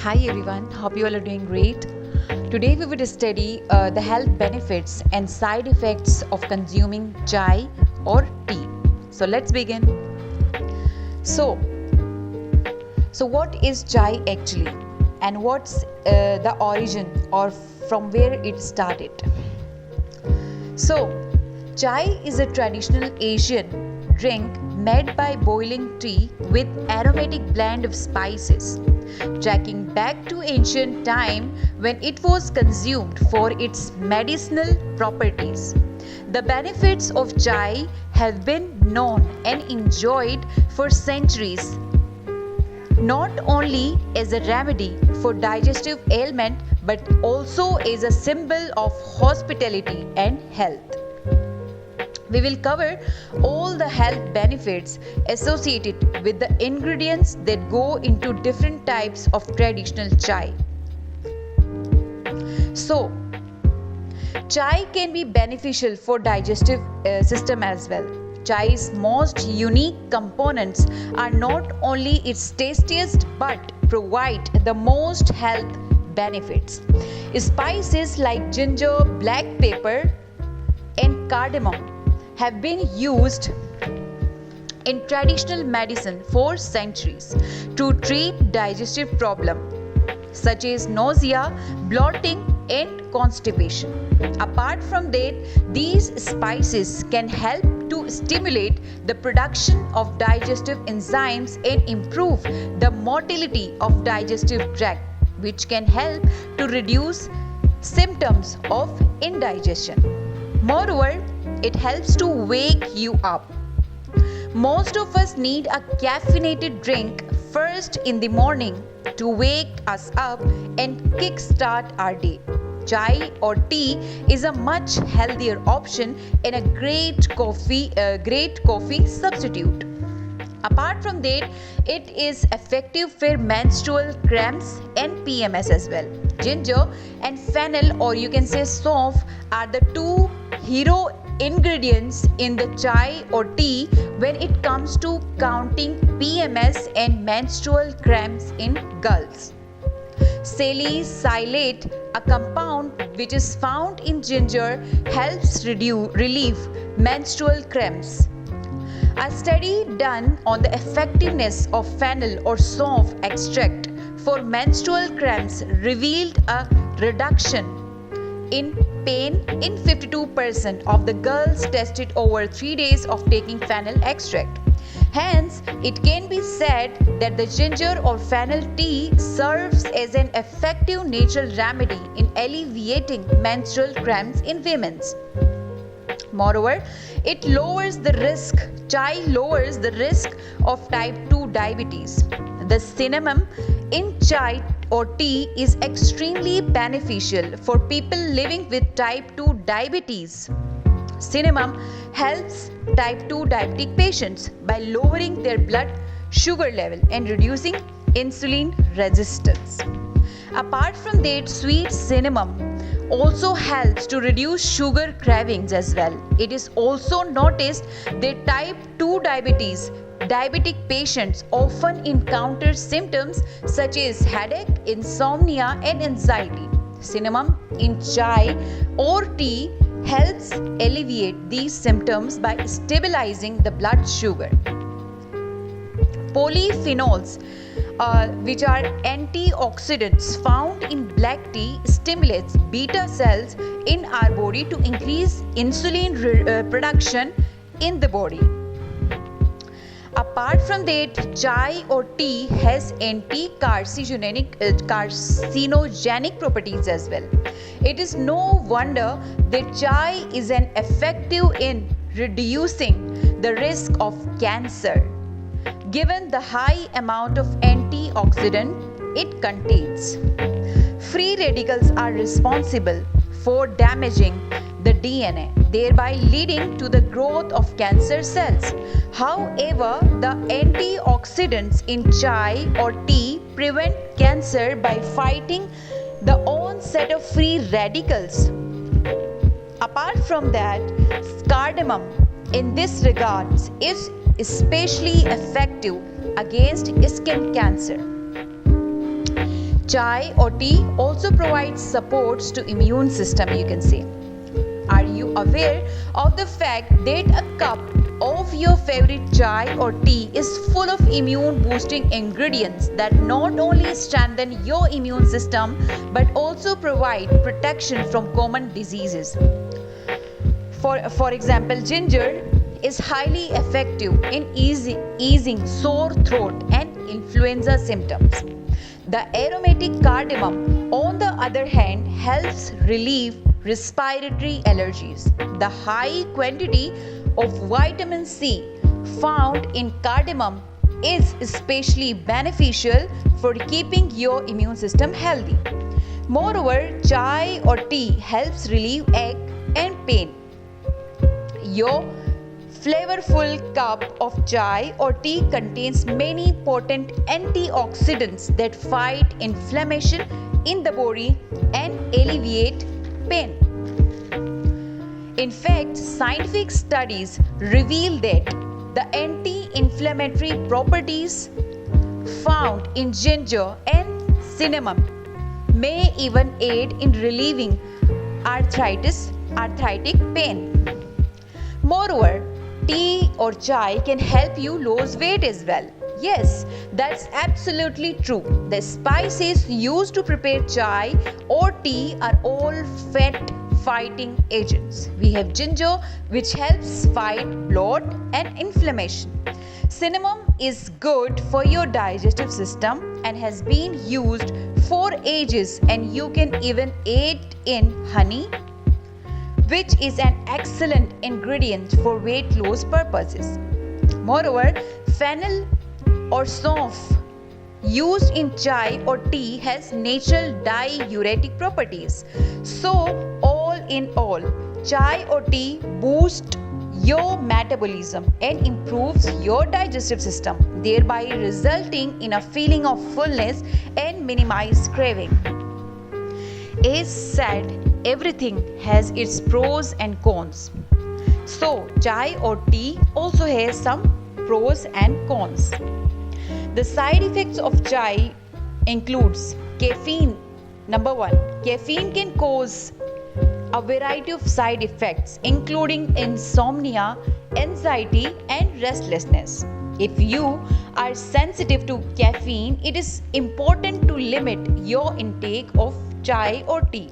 Hi everyone, hope you all are doing great. Today we will study the health benefits and side effects of consuming chai or tea. So let's begin. So, so what is chai actually, and what's the origin or from where it started? So, chai is a traditional Asian drink made by boiling tea with aromatic blend of spices, tracking back to ancient time when it was consumed for its medicinal properties. The benefits of chai have been known and enjoyed for centuries, not only as a remedy for digestive ailment but also as a symbol of hospitality and health. We will cover all the health benefits associated with the ingredients that go into different types of traditional chai. So, chai can be beneficial for digestive system as well. Chai's most unique components are not only its tastiest but provide the most health benefits. Spices like ginger, black pepper, and cardamom have been used in traditional medicine for centuries to treat digestive problems such as nausea, bloating, and constipation. Apart from that, these spices can help to stimulate the production of digestive enzymes and improve the motility of digestive tract, which can help to reduce symptoms of indigestion. Moreover, it helps to wake you up. Most of us need a caffeinated drink first in the morning to wake us up and kickstart our day. Chai or tea is a much healthier option and a great coffee substitute. Apart from that, it is effective for menstrual cramps and PMS as well. Ginger and fennel, or you can say saunf, are the two hero ingredients in the chai or tea when it comes to counting PMS and menstrual cramps in girls. Salicylate, a compound which is found in ginger, helps relieve menstrual cramps. A study done on the effectiveness of fennel or saunf extract for menstrual cramps revealed a reduction in pain in 52% of the girls tested over 3 days of taking fennel extract. Hence, it can be said that the ginger or fennel tea serves as an effective natural remedy in alleviating menstrual cramps in women. Moreover, chai lowers the risk of type 2 diabetes. The cinnamon in chai or tea is extremely beneficial for people living with type 2 diabetes. Cinnamon helps type 2 diabetic patients by lowering their blood sugar level and reducing insulin resistance. Apart from that, sweet cinnamon also helps to reduce sugar cravings as well. It is also noticed that type 2 diabetic patients often encounter symptoms such as headache, insomnia, and anxiety. Cinnamon in chai or tea helps alleviate these symptoms by stabilizing the blood sugar. Polyphenols, which are antioxidants found in black tea, stimulates beta cells in our body to increase insulin production in the body. Apart from that, chai or tea has anti-carcinogenic properties as well. It is no wonder that chai is an effective in reducing the risk of cancer, given the high amount of antioxidant it contains. Free radicals are responsible for damaging the DNA, thereby leading to the growth of cancer cells. However, the antioxidants in chai or tea prevent cancer by fighting the onset of free radicals. Apart from that, cardamom in this regard is especially effective against skin cancer. Chai or tea also provides supports to immune system, you can say. Are you aware of the fact that a cup of your favorite chai or tea is full of immune boosting ingredients that not only strengthen your immune system but also provide protection from common diseases? For example, ginger is highly effective in easing sore throat and influenza symptoms. The aromatic cardamom, on the other hand, helps relieve respiratory allergies. The high quantity of vitamin C found in cardamom is especially beneficial for keeping your immune system healthy. Moreover, chai or tea helps relieve ache and pain. Your flavorful cup of chai or tea contains many potent antioxidants that fight inflammation in the body and alleviate pain. In fact, scientific studies reveal that the anti-inflammatory properties found in ginger and cinnamon may even aid in relieving arthritic pain. Moreover, tea or chai can help you lose weight as well. Yes, that's absolutely true. The spices used to prepare chai or tea are all fat fighting agents. We have ginger, which helps fight bloat and inflammation. Cinnamon is good for your digestive system and has been used for ages, and you can even add in honey, which is an excellent ingredient for weight loss purposes. Moreover, fennel or saunf used in chai or tea has natural diuretic properties. So, all in all, chai or tea boosts your metabolism and improves your digestive system, thereby resulting in a feeling of fullness and minimize craving. As said, everything has its pros and cons. So, chai or tea also has some pros and cons. The side effects of chai includes caffeine. Number 1, caffeine can cause a variety of side effects including insomnia, anxiety and restlessness. If you are sensitive to caffeine, it is important to limit your intake of chai or tea.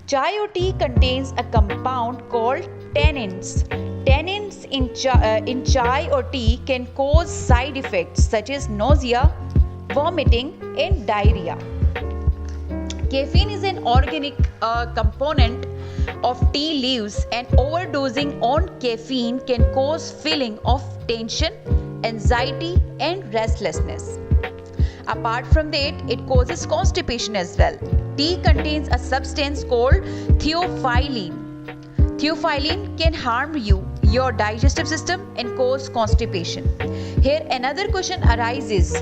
Chai or tea contains a compound called tannins. Tannins in chai or tea can cause side effects such as nausea, vomiting, and diarrhea. Caffeine is an organic component of tea leaves, and overdosing on caffeine can cause feeling of tension, anxiety, and restlessness. Apart from that, it causes constipation as well. Tea contains a substance called theophylline. Theophylline can harm your digestive system and cause constipation. Here another question arises,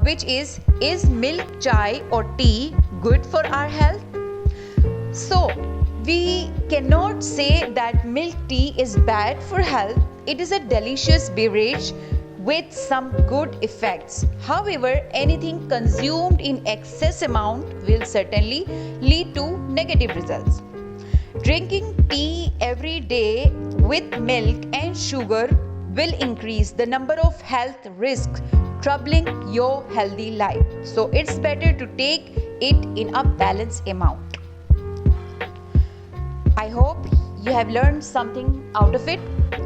which is milk chai or tea good for our health? So, we cannot say that milk tea is bad for health. It is a delicious beverage with some good effects. However, anything consumed in excess amount will certainly lead to negative results. Drinking tea every day with milk and sugar will increase the number of health risks troubling your healthy life. So it's better to take it in a balanced amount. I hope you have learned something out of it.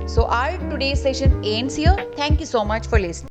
So our today's session ends here. Thank you so much for listening.